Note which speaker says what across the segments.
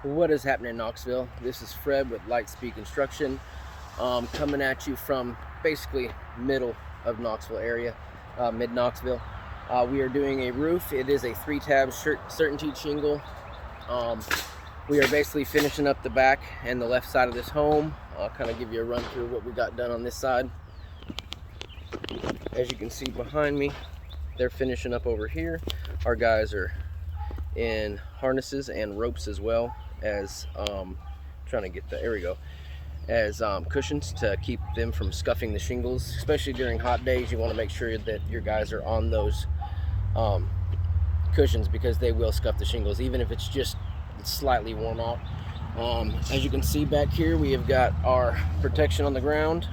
Speaker 1: What is happening in Knoxville? This is Fred with Lightspeed Construction, coming at you from basically middle of Knoxville area, mid Knoxville. We are doing a roof. It is a 3-tab certainty shingle. We are basically finishing up the back and the left side of this home. I'll kind of give you a run through what we got done on this side. As you can see behind me, they're finishing up over here. Our guys are in harnesses and ropes as well as trying to get the, there we go, as cushions to keep them from scuffing the shingles. Especially during hot days, you want to make sure that your guys are on those cushions, because they will scuff the shingles even if it's just slightly worn out. As you can see back here, we have got our protection on the ground.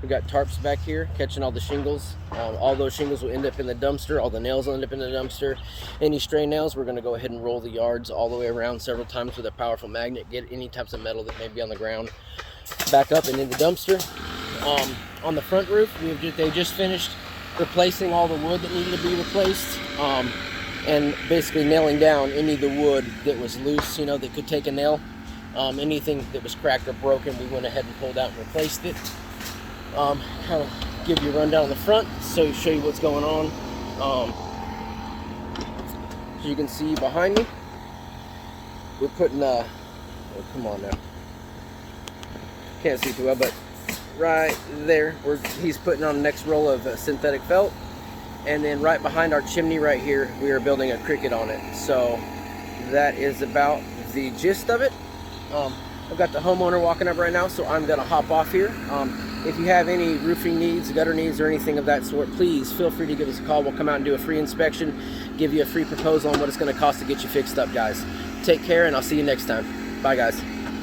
Speaker 1: We've got tarps back here catching all the shingles. All those shingles will end up in the dumpster. All the nails will end up in the dumpster. Any stray nails, we're going to go ahead and roll the yards all the way around several times with a powerful magnet. Get any types of metal that may be on the ground back up and in the dumpster. On the front roof, they just finished replacing all the wood that needed to be replaced, and basically nailing down any of the wood that was loose, that could take a nail. Anything that was cracked or broken, we went ahead and pulled out and replaced it. Kind of give you a rundown on the front, so show you what's going on. As you can see behind me, we're putting oh, come on now, can't see too well, but right there, he's putting on the next roll of synthetic felt, and then right behind our chimney right here, we are building a cricket on it. So that is about the gist of it. I've got the homeowner walking up right now, so I'm gonna hop off here. If you have any roofing needs, gutter needs, or anything of that sort, please feel free to give us a call. We'll come out and do a free inspection, give you a free proposal on what it's gonna cost to get you fixed up, guys. Take care, and I'll see you next time. Bye, guys.